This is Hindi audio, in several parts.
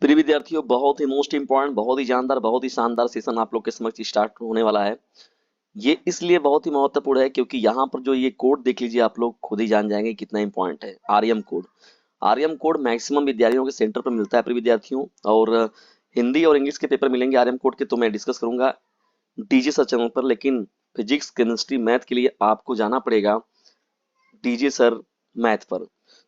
प्रिय विद्यार्थियों, बहुत ही मोस्ट इंपॉर्टेंट, बहुत ही जानदार, बहुत ही शानदार सेशन आप लोग के समक्ष स्टार्ट होने वाला है। ये इसलिए बहुत ही महत्वपूर्ण है क्योंकि यहाँ पर जो ये कोड देख लीजिए, आप लोग खुद ही जान जाएंगे कितना इंपॉर्टेंट है। Aryam code. Aryam code maximum विद्यार्थियों के सेंटर पर मिलता है प्रिय विद्यार्थियों, और हिंदी और इंग्लिश के पेपर मिलेंगे आर्यम कोड के, तो मैं डिस्कस करूंगा डीजे सर चैनल पर। लेकिन फिजिक्स, केमिस्ट्री, मैथ के लिए आपको जाना पड़ेगा डीजे सर मैथ पर।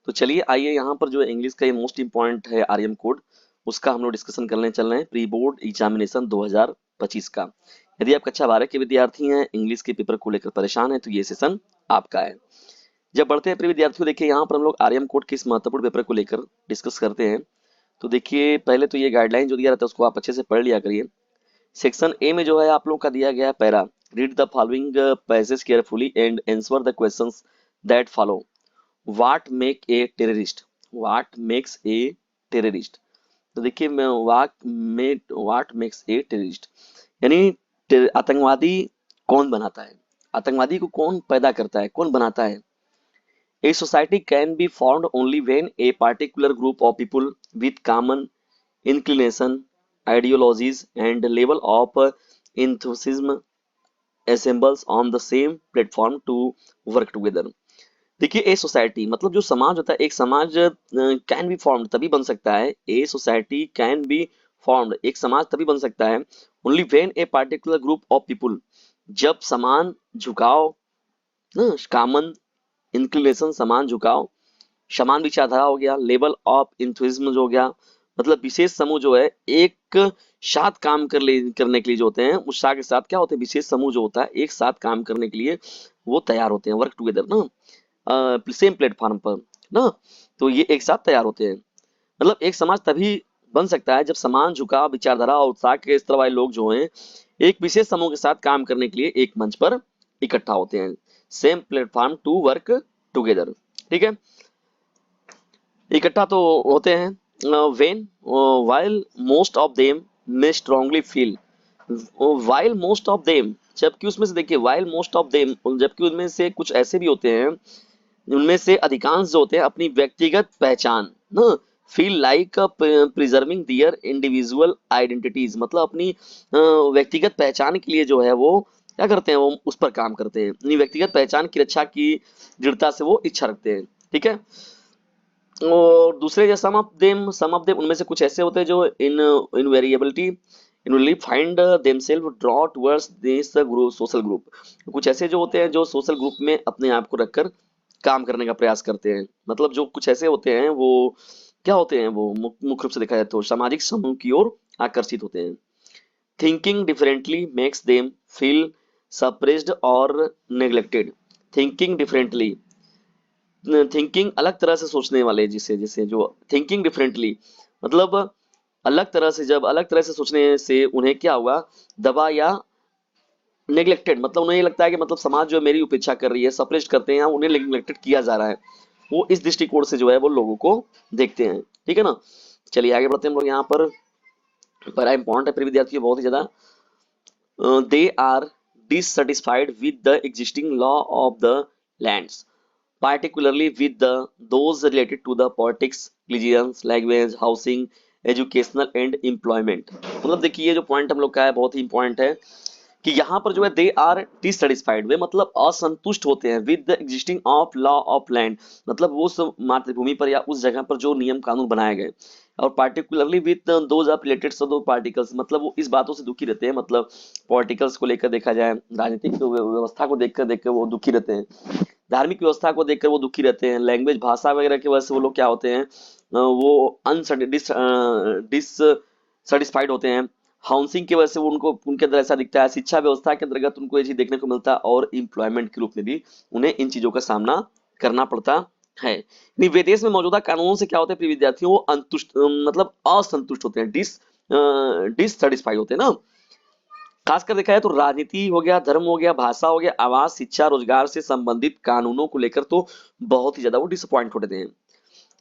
तो चलिए आइए, यहाँ पर जो इंग्लिश का ये मोस्ट इंपॉर्टेंट है आर्यम कोड, उसका हम लोग डिस्कशन करने चल रहे हैं। प्री बोर्ड एग्जामिनेशन 2025 का। यदि आप कक्षा 12 के विद्यार्थी हैं, इंग्लिश के पेपर को लेकर परेशान हैं, तो ये सेशन आपका है। जब बढ़ते हैं प्रिय विद्यार्थियों, देखिए यहाँ पर हम लोग आर्यम कोड के इस महत्वपूर्ण पेपर को लेकर डिस्कस करते हैं। तो देखिए, पहले तो ये गाइडलाइन जो दिया रहता है उसको आप अच्छे से पढ़ लिया करिए। सेक्शन ए में जो है आप लोग का दिया गया है para, read the following passage carefully and answer the questions that follow. What make a terrorist? What makes a terrorist? तो देखिए, मैं व्हाट मेक्स ए टेररिस्ट यानी आतंकवादी कौन बनाता है, आतंकवादी को कौन पैदा करता है, कौन बनाता है। A society can be formed only when a particular group of people with common inclination, ideologies, and level of enthusiasm assembles on the same platform to work together। देखिए, ए सोसाइटी मतलब जो समाज होता है, एक समाज कैन बी फॉर्म्ड तभी बन सकता है। A society can be formed, एक समाज तभी बन सकता है only when a particular group of people, जब समान झुकाव, कॉमन इंक्लिनेशन समान झुकाव, समान विचारधारा हो गया, लेवल ऑफ इंथुजिज्म जो हो गया, मतलब विशेष समूह जो है एक साथ काम करने के लिए जो होते हैं, उत्साह के साथ क्या होते हैं, विशेष समूह जो होता है एक साथ काम करने के लिए वो तैयार होते हैं, वर्क टुगेदर ना, सेम प्लेटफॉर्म पर ना। तो ये एक साथ तैयार होते हैं। मतलब एक समाज तभी बन सकता है जब समान झुकाव, विचारधारा और उत्साह के स्तर वाले लोग जो हैं एक विशेष समूह के साथ काम करने के लिए एक मंच पर इकट्ठा होते हैं। Same platform to work together. ठीक है, इकट्ठा तो होते हैं when while most of them may strongly feel. While most of them, जबकि उसमें से देखिए व्हाइल मोस्ट ऑफ देम, जबकि उनमें से कुछ ऐसे भी होते हैं, उनमें से अधिकांश जो होते हैं अपनी व्यक्तिगत पहचान ना, फील लाइक प्रिजर्विंग दियर इंडिविजुअल आइडेंटिटीज, मतलब अपनी व्यक्तिगत पहचान के लिए जो है वो क्या करते हैं, वो उस पर काम करते हैं, अपनी व्यक्तिगत पहचान की रक्षा की दृढ़ता से वो इच्छा रखते हैं। ठीक है, और दूसरे जो सम ऑफ देम उनमें से कुछ ऐसे होते हैं जो in invariability invariably find themselves draw towards this group, social group. कुछ ऐसे जो होते हैं जो सोशल ग्रुप में अपने आप को रखकर काम करने का प्रयास करते हैं। मतलब जो कुछ ऐसे होते हैं वो क्या होते हैं, वो मुख्य रूप से देखा जाए तो सामाजिक समूह की ओर आकर्षित होते हैं। Thinking differently makes them feel suppressed और नेग्लेक्टेड। थिंकिंग डिफरेंटली, थिंकिंग अलग तरह से सोचने वाले, जिसे जिसे जो थिंकिंग डिफरेंटली मतलब अलग तरह से, जब अलग तरह से सोचने से उन्हें क्या हुआ, दबा या नेग्लेक्टेड, मतलब उन्हें ये लगता है कि मतलब समाज जो है मेरी उपेक्षा कर रही है, सप्रेस्ड करते हैं, उन्हें नेग्लेक्टेड किया जा रहा है। वो इस दृष्टिकोण से जो है वो लोगों को देखते हैं। ठीक है ना, चलिए आगे बढ़ते हैं हम लोग। यहाँ पर बड़ा इंपॉर्टेंट है प्रिय विद्यार्थियों, बहुत ही ज्यादा। They are dissatisfied with the existing law of the lands, particularly with those related to the politics, religions, language, housing, educational and employment। मतलब देखिए, ये जो पॉइंट हम लोग का है बहुत ही इंपॉर्टेंट है कि यहाँ पर जो है दे आर डिससेटिस्फाइड, वे मतलब असंतुष्ट होते हैं with the existing of law of land, मतलब उस मातृभूमि पर या उस जगह पर जो नियम कानून बनाए गए, और particularly with those of related दो पार्टिकल्स, मतलब वो इस बातों से दुखी रहते हैं, मतलब पॉलिटिकल्स को लेकर देखा जाए, राजनीतिक व्यवस्था को देखकर वो दुखी रहते हैं, धार्मिक व्यवस्था को देखकर वो दुखी रहते हैं, लैंग्वेज भाषा वगैरह की वजह से वो लोग क्या होते हैं, वो डिससेटिस्फाइड होते हैं। हाउसिंग की वजह से वो उनको उनके अंदर ऐसा दिखता है, शिक्षा व्यवस्था के अंतर्गत उनको ये चीज देखने को मिलता है, और एम्प्लॉयमेंट के रूप में भी उन्हें इन चीजों का सामना करना पड़ता है। विदेश में मौजूदा कानूनों से क्या होता है प्रिय विद्यार्थियों, वो मतलब असंतुष्ट होते हैं, डिससेटिस्फाइड होते हैं ना। खासकर देखा जाए तो राजनीति हो गया, धर्म हो गया, भाषा हो गया, आवास, शिक्षा, रोजगार से संबंधित कानूनों को लेकर तो बहुत ही ज्यादा वो डिसअपॉइंट होते हैं।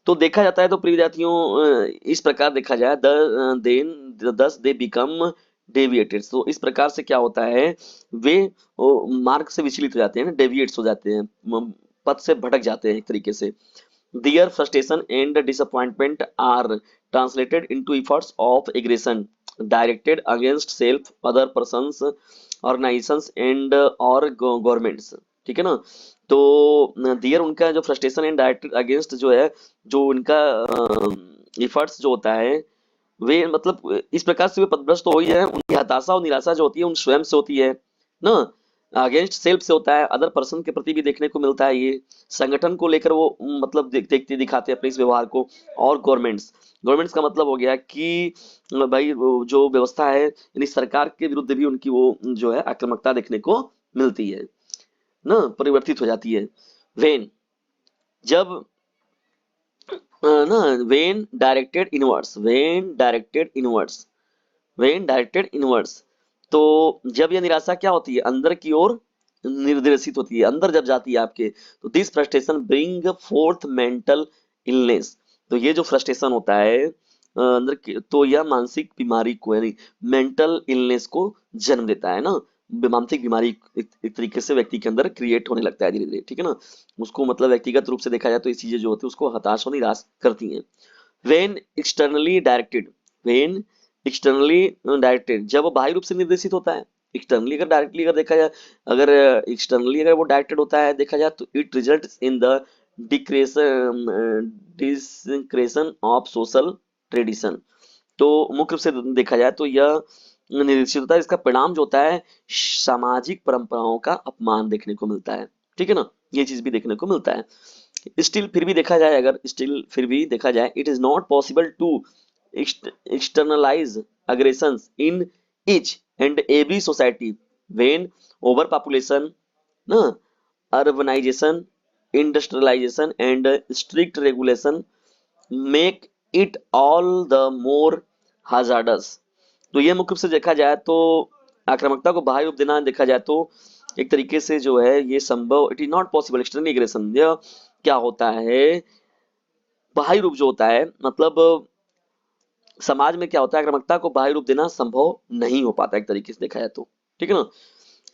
तो देखा जाता है तो प्रिय विद्यार्थियों, इस प्रकार देखा जाए दस दे बिकम डेविएटेड, तो इस प्रकार से क्या होता है, वे मार्ग से विचलित हो जाते हैं, डेविएट्स हो जाते हैं, पथ से भटक जाते हैं एक तरीके से। Their frustration and disappointment are translated into efforts of aggression directed against self, other persons, organizations and और गवर्नमेंट्स। ठीक है ना। तो दियर उनका जो फ्रस्ट्रेशन एंड डायरेक्टेड अगेंस्ट जो है, जो उनका एफर्ट्स जो होता है, वे मतलब इस प्रकार से वे पथभ्रष्ट तो हो ही है। उनकी हताशा और निराशा जो होती है उन स्वयं से होती है ना, अगेंस्ट सेल्फ से होता है, अदर पर्सन के प्रति भी देखने को मिलता है। ये संगठन को लेकर वो मतलब देखते दिखाते हैं अपने इस व्यवहार को। और गवर्नमेंट्स, गवर्नमेंट्स का मतलब हो गया कि भाई वो जो व्यवस्था है, यानी सरकार के विरुद्ध भी उनकी वो जो है आक्रामकता देखने को मिलती है ना, परिवर्तित हो जाती है। वेन, जब ना, when directed inwards, when directed inwards, when directed inwards, तो जब यह निराशा क्या होती है, अंदर की ओर निर्देशित होती है, अंदर जब जाती है आपके, तो this frustration bring fourth mental illness. तो ये जो फ्रस्ट्रेशन होता है तो यह मानसिक बीमारी को, यानी मेंटल इलनेस को जन्म देता है ना। मानसिक बीमारी एक तरीके से व्यक्ति के अंदर क्रिएट होने लगता है धीरे धीरे। ठीक है ना। उसको मतलब व्यक्तिगत रूप से देखा जाए तो ये चीजें जो होती है उसको हताश और निराश करती हैं। When externally directed, when externally directed, जब वो बाह्य रूप से निर्देशित होता है। एक्सटर्नली अगर डायरेक्टली अगर देखा जाए, अगर एक्सटर्नली अगर वो डायरेक्टेड होता है देखा जाए, तो it result in the decretion of social tradition. तो मुख्य रूप से देखा जाए तो यह निर्देशित होता है, इसका परिणाम जो होता है सामाजिक परंपराओं का अपमान देखने को मिलता है। ठीक है ना, ये चीज भी देखने को मिलता है। स्टिल फिर भी देखा जाए, अगर स्टिल फिर भी देखा जाए, it is not possible to externalize aggressions in each and every society when overpopulation, na, urbanization, industrialization and strict regulation make it all the more hazardous। तो ये मुख्य रूप से देखा जाए तो आक्रामकता को बाह्य रूप देना देखा जाए तो एक तरीके से जो है ये संभव, it is not possible external aggression. यह क्या होता है, बाह्य रूप जो होता है, मतलब समाज में क्या होता है, आक्रामकता को बाह्य रूप देना संभव नहीं हो पाता एक तरीके से देखा जाए तो। ठीक है ना।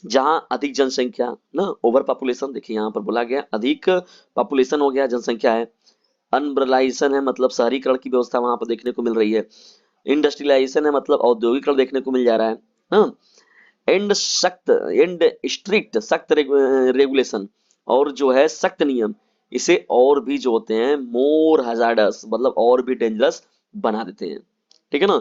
जहां अधिक जनसंख्या ना, ओवर पॉपुलेशन, देखिए यहाँ पर बोला गया अधिक पॉपुलेशन हो गया, जनसंख्या है। अनब्रलाइजेशन है, मतलब शहरीकरण की व्यवस्था वहां पर देखने को मिल रही है। इंडस्ट्रियलाइजेशन है, मतलब औद्योगिकरण देखने को मिल जा रहा है हाँ। एंड सख्त एंड स्ट्रिक्ट, सख्त रेगुलेशन, और जो है सख्त नियम, इसे और भी जो होते हैं मोर हजार्डस, मतलब और भी डेंजरस बना देते हैं। ठीक है ना,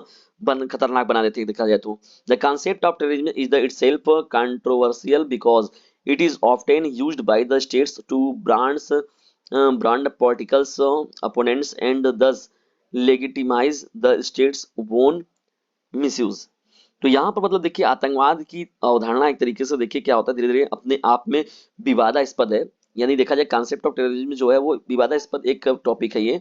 खतरनाक बना देते हैं देखा जाए तो। The concept of terrorism is the itself controversial because it is often used by the states to brand politicals opponents and thus legitimize the state's own misuse। तो यहाँ पर मतलब देखिए आतंकवाद की अवधारणा एक तरीके से देखिए क्या होता है, धीरे धीरे अपने आप में विवादास्पद है। यानी देखा जाए कॉन्सेप्ट ऑफ टेररिज्म जो है वो विवादास्पद एक टॉपिक है ये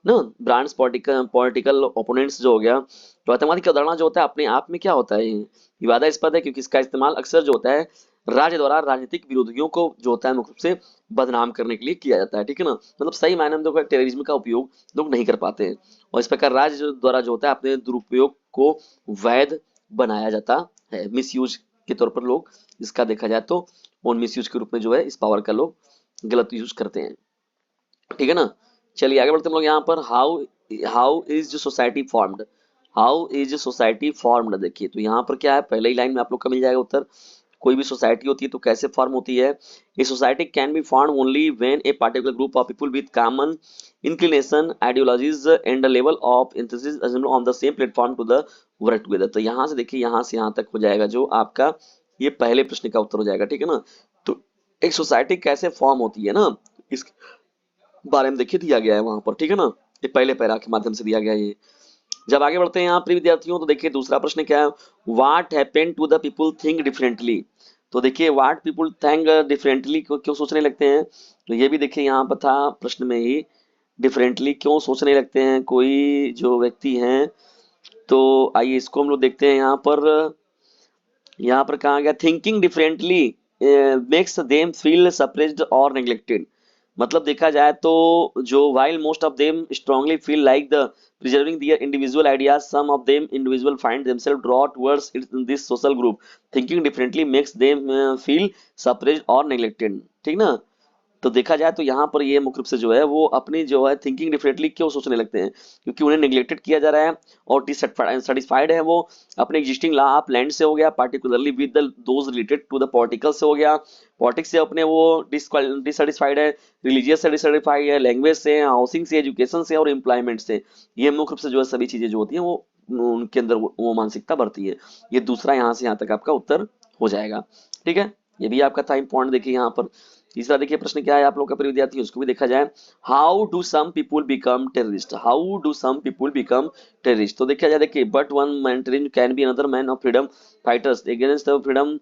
ना। ब्रांड्स पॉलिटिकल पॉलिटिकल ओपोनेंट्स जो हो गया, तो आतंकवाद की अवधारणा जो होता है अपने आप में क्या होता है, ये विवादास्पद है क्योंकि इसका इस्तेमाल अक्सर जो होता है राज्य द्वारा राजनीतिक विरोधियों को जो होता है मुख्य रूप से बदनाम करने के लिए किया जाता है। ठीक है ना, मतलब सही मायने में तो टेररिज्म का उपयोग लोग नहीं कर पाते हैं, और इस प्रकार राज्य द्वारा जो होता है अपने दुरुपयोग को वैध बनाया जाता है। मिस यूज के तौर पर लोग इसका देखा जाए तो ऑन मिस यूज के रूप में जो है इस पावर का लोग गलत यूज करते हैं। ठीक है ना। चलिए आगे बढ़ते हम लोग यहाँ पर। How how is society formed, how is society formed, देखिए तो यहाँ पर क्या है, पहले ही लाइन में आप लोग का मिल जाएगा उत्तर। कोई भी सोसाइटी होती है तो कैसे फॉर्म होती है, a society can be form only when a particular group of people with common inclination, ideologies and a level of enthesis assemble on the same platform to the work together. तो यहाँ से देखिए यहाँ से यहाँ तक हो जाएगा जो आपका ये पहले प्रश्न का उत्तर हो जाएगा। ठीक है ना। तो एक सोसाइटी कैसे फॉर्म होती है ना, इस बारे में देखिए दिया गया है वहां पर। ठीक है ना, ये पहले पैरा के माध्यम से दिया गया है ये। जब आगे बढ़ते हैं यहाँ पर विद्यार्थियों, तो देखिए दूसरा प्रश्न क्या है, what happened to the people think differently. तो देखिए व्हाट पीपल थिंक डिफरेंटली, क्यों सोचने लगते हैं, तो ये भी देखिए यहाँ पर था प्रश्न में ही, डिफरेंटली क्यों सोचने लगते हैं कोई जो व्यक्ति हैं। तो आइए इसको हम लोग देखते हैं यहाँ पर। यहाँ पर कहा गया thinking differently makes them feel suppressed और नेग्लेक्टेड। मतलब देखा जाए तो जो while most of them strongly feel like the preserving their individual ideas, some of them individual find themselves draw towards this social group, thinking differently makes them feel suppressed or neglected। ठीक ना। तो देखा जाए तो यहाँ पर ये मुख्य रूप से जो है वो अपनी जो है थिंकिंग डिफरेंटली क्यों सोचने लगते हैं, क्योंकि उन्हें निग्लेक्टेड किया जा रहा है और डिससेटिस्फाइड है वो अपने एग्जिस्टिंग लॉ ऑफ लैंड से हो गया, particularly with the those related to the political से हो गया, पॉलिटिक्स से अपने वो डिससेटिस्फाइड है, रिलीजियस से डिससेटिस्फाइड है, लैंग्वेज से, हाउसिंग से, एजुकेशन से और एम्प्लॉयमेंट से। ये मुख्य रूप से जो है सभी चीजें जो होती हैं वो उनके अंदर वो मानसिकता बढ़ती है। ये दूसरा यहाँ से यहाँ तक आपका उत्तर हो जाएगा। ठीक है, ये भी आपका था इंपॉर्टेंट। देखिए यहाँ पर तीसरा देखिए प्रश्न क्या है आप लोग का प्रिय विद्यार्थी, उसको भी देखा जाए। How do some people become terrorist, how do some people become terrorist. तो देखा जाए देखिए, but one man terrorist can be another man of freedom fighters against the freedom.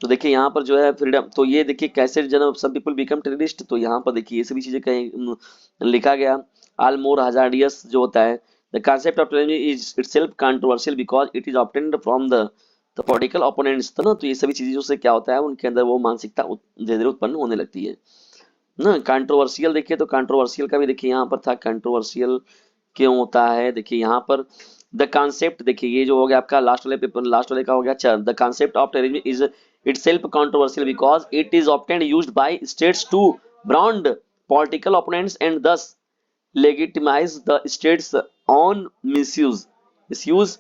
तो देखिए यहाँ पर जो है फ्रीडम, तो ये देखिए कैसे जन सम पीपल बिकम टेररिस्ट, तो यहाँ पर देखिए ये सभी चीजें कहीं लिखा गया। आल मोर हजार्डियस जो होता है, the concept of terrorism is itself controversial because it is obtained from the political opponents. तो ना, तो ये सभी चीजों से क्या होता है उनके अंदर वो मानसिकता धीरे धीरे उत्पन्न होने लगती है ना। कंट्रोवर्शियल देखिए, तो कंट्रोवर्शियल का भी देखिए यहाँ पर था, कंट्रोवर्शियल क्यों होता है। देखिए यहाँ पर द कॉन्सेप्ट, देखिए ये जो हो गया आपका लास्ट वाले पेपर, लास्ट वाले का हो गया, the concept of terrorism is itself controversial because it is often used by states to brand political opponents and thus legitimize the state's own misuse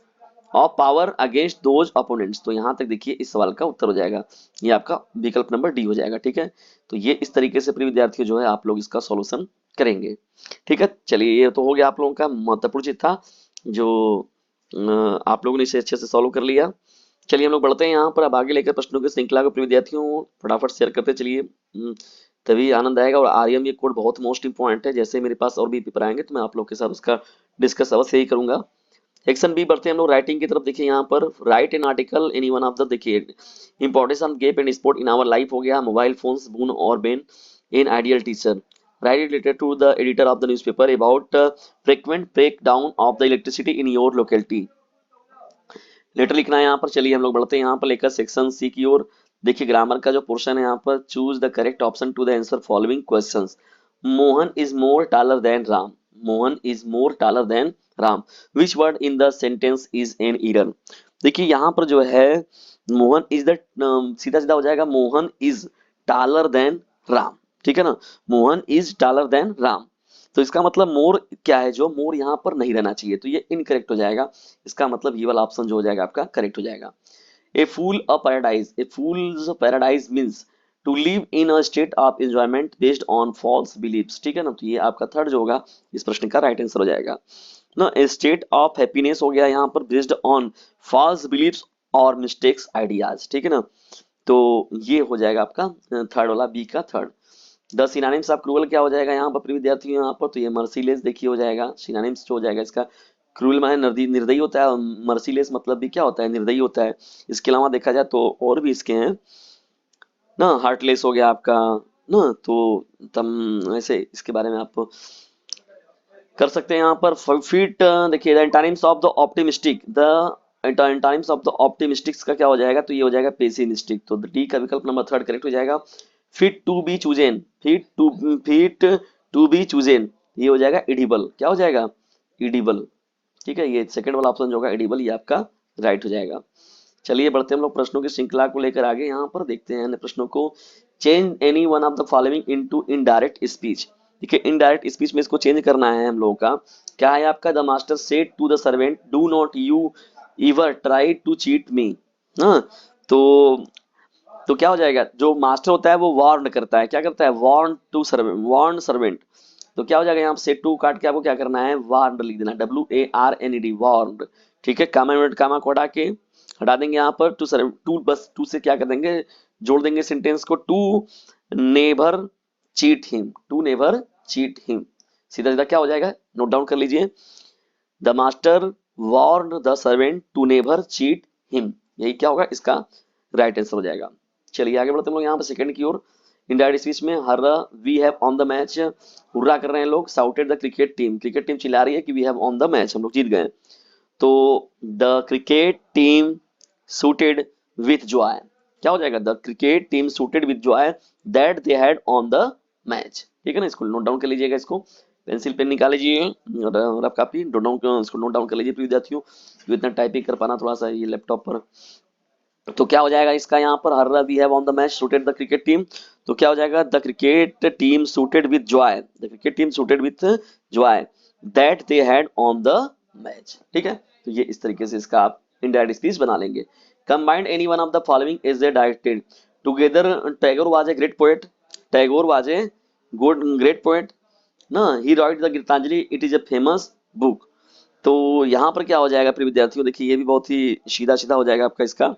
of power against those opponents. तो यहां तक देखिए इस सवाल का उत्तर हो जाएगा, ये आपका विकल्प नंबर डी हो जाएगा। ठीक है, तो ये इस तरीके से प्रिय विद्यार्थियों जो है आप लोग इसका सॉल्यूशन करेंगे। ठीक है, चलिए ये तो हो गया आप लोगों का महत्वपूर्ण चीज था जो आप लोगों ने इसे अच्छे से सॉल्व कर लिया। चलिए हम लोग बढ़ते हैं यहाँ पर, अब आगे लेकर प्रश्नों की श्रृंखला को प्रिय विद्यार्थियों फटाफट शेयर करते चलिए, तभी आनंद आएगा। और आर्यम ये कोड बहुत मोस्ट इंपॉर्टेंट है, जैसे मेरे पास और भी पेपर आएंगे तो मैं आप लोग के साथ उसका डिस्कस अवश्य ही करूंगा। सेक्शन बी बढ़ते हैं हम लोग राइटिंग की तरफ। देखिए यहाँ पर write an article any one of the, देखिए importance of game and sport in our life हो गया, मोबाइल फोन्स बून और bane in ideal teacher, write related to the editor of the newspaper about frequent break down of the electricity in your locality, letter लिखना है यहाँ पर। चलिए हम लोग बढ़ते हैं यहाँ पर लेकर सेक्शन सी की ओर। देखिए ग्रामर का जो पोर्शन है यहाँ पर, choose the correct option to the answer following questions. Mohan is more taller than Ram, Mohan is more taller than Ram, which word in the sentence is an error. देखिए यहाँ पर जो है मोहन इज द, सीधा सीधा हो जाएगा Mohan is taller than Ram. ठीक है ना, Mohan is taller than Ram, तो इसका मतलब मोर क्या है, जो मोर यहाँ पर नहीं रहना चाहिए, तो ये इनकरेक्ट हो जाएगा। इसका मतलब ये वाला ऑप्शन जो हो जाएगा आपका करेक्ट हो जाएगा। A fool a paradise, a fool's paradise means to live in a state of enjoyment based on false believes. ठीक है ना, तो ये आपका थर्ड जो होगा इस प्रश्न का राइट आंसर हो जाएगा ना। ए स्टेट ऑफ हैप्पीनेस हो गया यहाँ पर बेस्ड ऑन फॉल्स बिलीव्स और मिस्टेक्स आइडियाज। ठीक है ना, तो ये हो जाएगा आपका थर्ड वाला, बी का third. The synonyms of cruel क्या हो जाएगा यहाँ पर प्रिय विद्यार्थियों, यहाँ पर तो ये मर्सीलेस देखिए हो जाएगा, सिनोनिम्स जो हो जाएगा इसका, क्रूअल माने निर्दयी होता है, मर्सीलेस मतलब भी क्या होता है, निर्दयी होता है। इसके अलावा देखा जाए तो और भी इसके हैं ना, हार्टलेस हो गया आपका ना, तो तम ऐसे इसके बारे में आप कर सकते हैं यहाँ पर। फिट देखिए the antonyms of the optimistic, the antonyms of the optimistics का क्या हो जाएगा, तो ये हो जाएगा पेसिमिस्टिक, तो डी का विकल्प नंबर थर्ड करेक्ट हो जाएगा। Fit to be chosen, fit to be chosen, ये हो जाएगा एडिबल, क्या हो जाएगा एडिबल। ठीक है, ये सेकंड वाला ऑप्शन जो होगा एडिबल, ये आपका राइट हो जाएगा। चलिए बढ़ते हैं हम लोग प्रश्नों की श्रृंखला को लेकर आगे, यहाँ पर देखते हैं प्रश्नों को। Change any one of the following into indirect speech. देखिए इनडायरेक्ट स्पीच में इसको चेंज करना है हम लोगों का। क्या है आपका, the master said to the servant do not you ever try to cheat me. हाँ, तो क्या हो जाएगा, जो मास्टर होता है वो वार्न करता है, क्या करता है, warn to servant, warn servant, तो क्या हो जाएगा यहाँ से टू काट के आपको क्या करना है, वार्न लिख देना, WARNED वार्न। ठीक है, कामा को हटा देंगे यहाँ पर, टू बस टू से क्या कर देंगे, जोड़ देंगे सेंटेंस को, to never cheat him, to never cheat him, सीधा सीधा क्या हो जाएगा, नोट डाउन कर लीजिए, the master warn the servant to never cheat him, यही क्या होगा इसका राइट आंसर हो जाएगा। चलिए आगे बढ़ते हम लोग यहाँ पर सेकंड की ओर। इनडायरेक्ट स्पीच में hurrah we have won the match, hurrah कर रहे हैं लोग, shouted the cricket team, cricket team चिल्ला रही है कि we have won the match, हम लोग जीत गए। तो the cricket team shouted with joy, क्या हो जाएगा, the cricket team shouted with joy that they had won the match. ठीक है ना, इसको नोट डाउन कर लीजिएगा, इसको पेंसिल पेन निकाल लीजिए और आप काफी नोट डाउन, इसको नोट डाउन कर लीजिए विद्यार्थियों, जो इतना टाइपिंग कर पाना थोड़ा सा ये लैपटॉप पर तो क्या हो जाएगा इसका यहाँ पर, hurrah we have won the match shouted the cricket team. तो क्या हो जाएगा, the cricket team shouted with joy, the cricket team shouted with joy that they had won the match. ठीक है, तो ये इस तरीके से इसका आप इंडायरेक्ट स्पीच बना लेंगे। Combined any one of the following is a directed together, Tagore was a great poet, Tagore was a good great poet ना, he write the Gitanjali, it is a famous book. तो यहाँ पर क्या हो जाएगा प्रिय विद्यार्थियों, देखिए ये भी बहुत ही सीधा सीधा हो जाएगा आपका इसका।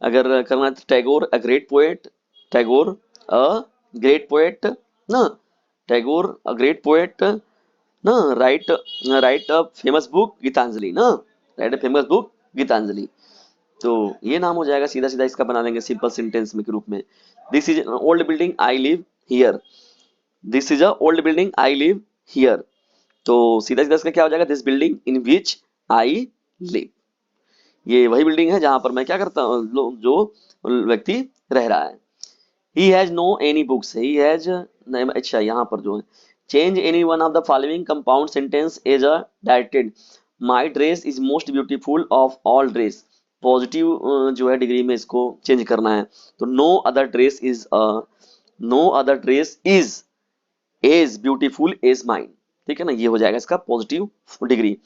अगर करना है तो Tagore a great poet, Tagore a great poet ना, टैगोर अ ग्रेट पोएट ना, write write a famous book Gitanjali ना, write a famous book Gitanjali. तो ये नाम हो जाएगा, सीधा सीधा इसका बना देंगे सिंपल सेंटेंस में के रूप में। This is old building I live here, this is a old building I live here. तो सीधा सीधा इसका क्या हो जाएगा, this building in which I live, ये वही बिल्डिंग है जहां पर मैं क्या करता हूँ, जो व्यक्ति रह रहा है। He has no any books, he has, अच्छा यहाँ पर जो है, change any one of the following compound sentence as a directed, my dress is most beautiful of all dress, positive जो है डिग्री में इसको चेंज करना है। तो no other dress is no other dress is as beautiful as mine. ठीक है ना, ये हो जाएगा इसका positive degree.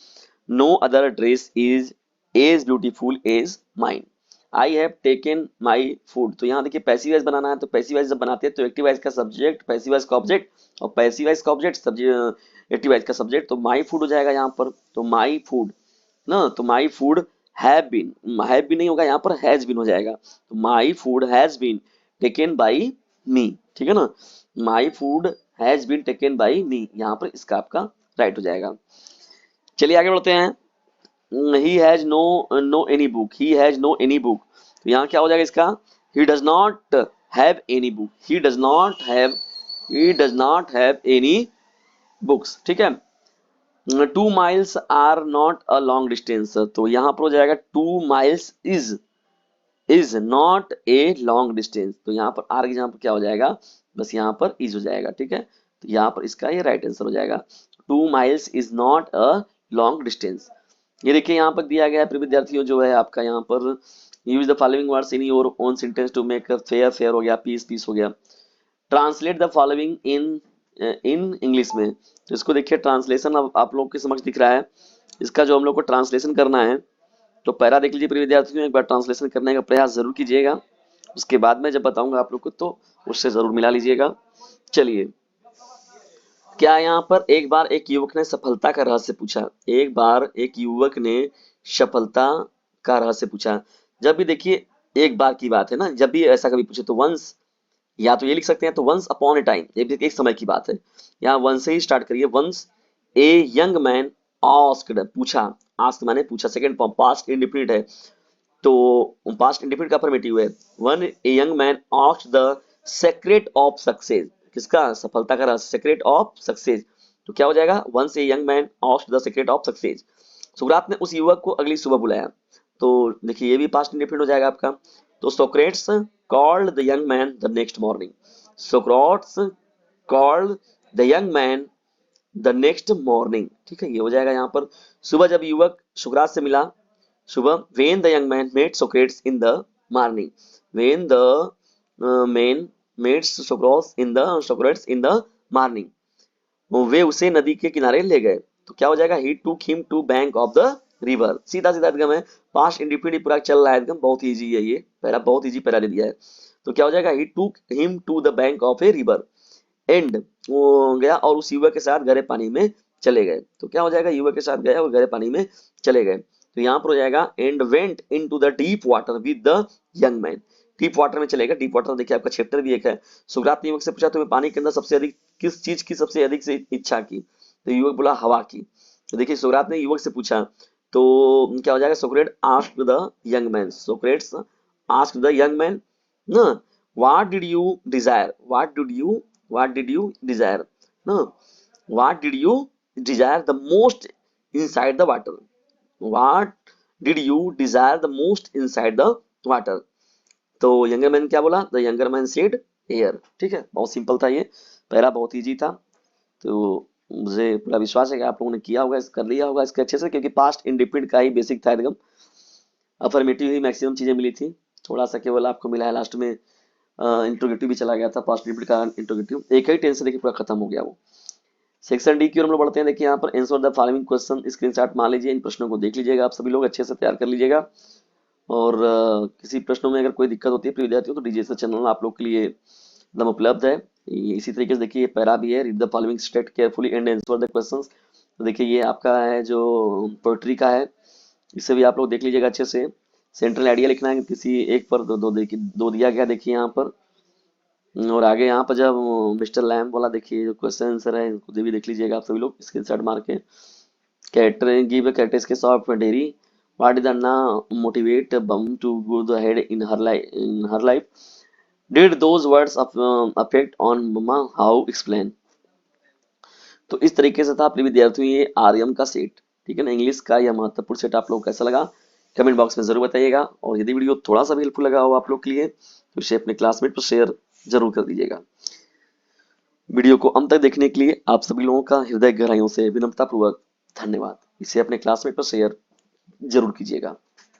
No other dress is as beautiful as mine. I have taken my food, तो यहाँ देखिए पैसिव वाइज बनाना है, तो पैसिव वाइज जब बनाते हैं तो एक्टिव वाइज का सब्जेक्ट, पैसिव वाइज का ऑब्जेक्ट, और पैसिव वाइज का ऑब्जेक्ट एक्टिव वाइज का सब्जेक्ट। तो माई फूड हो जाएगा यहाँ पर, तो माई फूड ना, तो माई फूड हैव बीन नहीं होगा यहाँ पर, हैज बीन हो जाएगा। तो my food has been taken by me, ठीक है ना, my food has been taken by me, यहाँ पर इसका आपका राइट हो जाएगा। चलिए आगे बढ़ते हैं। He has no no any book, he has no any book, तो यहाँ क्या हो जाएगा इसका, he does not have any book, he does not have any books. ठीक है, 2 miles are not a long distance, तो यहाँ पर हो जाएगा 2 miles is not a long distance, तो यहाँ पर आर की जहाँ पर क्या हो जाएगा, बस यहाँ पर इज हो जाएगा। ठीक है, तो यहाँ पर इसका ये राइट आंसर हो जाएगा, 2 miles is not a long distance. ये देखिए यहाँ पर दिया गया है प्रिय विद्यार्थियों, जो है आपका यहाँ पर use the following words in your own sentence to make fair, fair हो गया, पीस पीस हो गया। Translate the following in in English में, तो इसको देखिए ट्रांसलेशन अब आप लोग के समक्ष दिख रहा है, इसका जो हम लोग को ट्रांसलेशन करना है, तो पहला देख लीजिए प्रिय विद्यार्थियों, एक बार ट्रांसलेशन करने का प्रयास जरूर कीजिएगा, उसके बाद में जब बताऊंगा आप लोग को तो उससे जरूर मिला लीजिएगा। चलिए, क्या यहाँ पर एक बार एक युवक ने सफलता का रहस्य पूछा, एक बार एक युवक ने सफलता का रहस्य पूछा। जब भी देखिए एक बार की बात है ना, जब भी ऐसा कभी पूछे तो वंस, या तो ये लिख सकते हैं, तो वंस अपॉन ए टाइम, ये भी एक समय की बात है, यहाँ वंस से ही स्टार्ट करिए। Once a young man asked, पूछा, आस्क माने पूछा, सेकंड फॉर्म पास्ट इंडिफिनिट है, तो पास्ट इंडिफिनिट का अफर्मेटिव है। One a young man asked the secret of success, किसका, सफलता का रहस्य, सीक्रेट ऑफ सक्सेस। तो क्या हो जाएगा, once a young man asked the secret of success, सुकरात ने उस युवक को अगली सुबह बुलाया। तो देखिए ये भी पास्ट इंडिफिनिट हो जाएगा आपका। तो Socrates called the young man the next morning, Socrates called the young man the next morning. ठीक है, ये हो जाएगा यहाँ पर, सुबह जब युवक सुकरात से मिला, सुबह when the young man met Socrates in the morning, when the man mets Socrates in the morning, वे उसे नदी के किनारे ले गए। तो क्या हो जाएगा, he took him to bank of the river, सीधा सीधा एकदम है, पास्ट इंडिफिनिट पूरा चल रहा है एकदम, बहुत इजी है, ये पहला बहुत इजी पहला दे दिया है। तो क्या हो जाएगा, he took him to the bank of a river, and वो गया और उस युवक के साथ गहरे पानी में चले गए। तो क्या हो जाएगा, युवक के साथ गए और गहरे पानी में चले गए। तो यहाँ पर हो जाएगा, and went into the deep water with the young man, deep water में चलेगा। डीप वाटर देखिए आपका चैप्टर भी एक है। सुकरात ने युवक से पूछा, तुम्हें पानी के अंदर सबसे अधिक किस चीज की सबसे अधिक से इच्छा की, तो युवक बोला हवा की। तो देखिए सुकरात ने युवक से पूछा, तो क्या हो जाएगा, Socrate asked the young man, Socrates asked the young man ना, what did you desire, what did you desire ना, what did you desire the most inside the water, what did you desire the most inside the water. तो यंगर मैन क्या बोला, the younger man said air. ठीक है, बहुत सिंपल था ये, पहला बहुत इजी था। तो मुझे पूरा विश्वास है कि आप लोगों ने किया होगा, कर लिया होगा इसके अच्छे से, क्योंकि पास्ट इंडिपेंडेंट का ही बेसिक था एकदम, अफर्मेटिव ही मैक्सिमम चीजें मिली थी। थोड़ा सा केवल आपको मिला है लास्ट में, इंट्रोगेटिव भी चला गया था, पास्ट रिपीट का इंट्रोगेटिव, एक ही टेंस से देखिए पूरा खत्म हो गया वो। सेक्शन डी की ओर हम लोग बढ़ते हैं। देखिए यहाँ पर answer the following question, screenshot मान लीजिए, इन प्रश्नों को देख लीजिएगा आप सभी लोग, अच्छे से तैयार कर लीजिएगा। और किसी प्रश्नों में अगर कोई दिक्कत होती है प्रिय विद्यार्थियों, तो डीजीएस चैनल आप लोग के लिए एकदम उपलब्ध है। इसी तरीके से देखिए पैरा भी है, read the following state carefully and answer the questions. तो देखिए ये आपका है जो पोएट्री का है, इसे भी आप लोग देख लीजिएगा अच्छे से। सेंट्रल आइडिया लिखना है, किसी एक पर दो दो देखिए, दो दिया गया देखिए यहाँ पर। और आगे यहाँ पर जब मिस्टर लैम वाला देखिए जो क्वेश्चन आंसर है, खुद भी देख लीजिएगा आप सभी लोग स्क्रीनशॉट मार के। Character give a characteristics of dairy, what did Anna motivate Bam to go the head in her life, did those words affect on mama, how explain. तो इस तरीके से था प्रिय विद्यार्थियों ये आर्यम का सेट, ठीक है ना, इंग्लिश का यह महत्वपूर्ण सेट आप लोगों को कैसा लगा कमेंट बॉक्स में जरूर बताइएगा। और यदि वीडियो थोड़ा सा भी हेल्पफुल लगा हो आप लोग के लिए तो इसे अपने क्लासमेट पर शेयर जरूर कर दीजिएगा। वीडियो को अंत तक देखने के लिए आप सभी लोगों का हृदय गहराइयों से विनम्रता पूर्वक धन्यवाद। इसे अपने क्लासमेट पर शेयर जरूर कीजिएगा।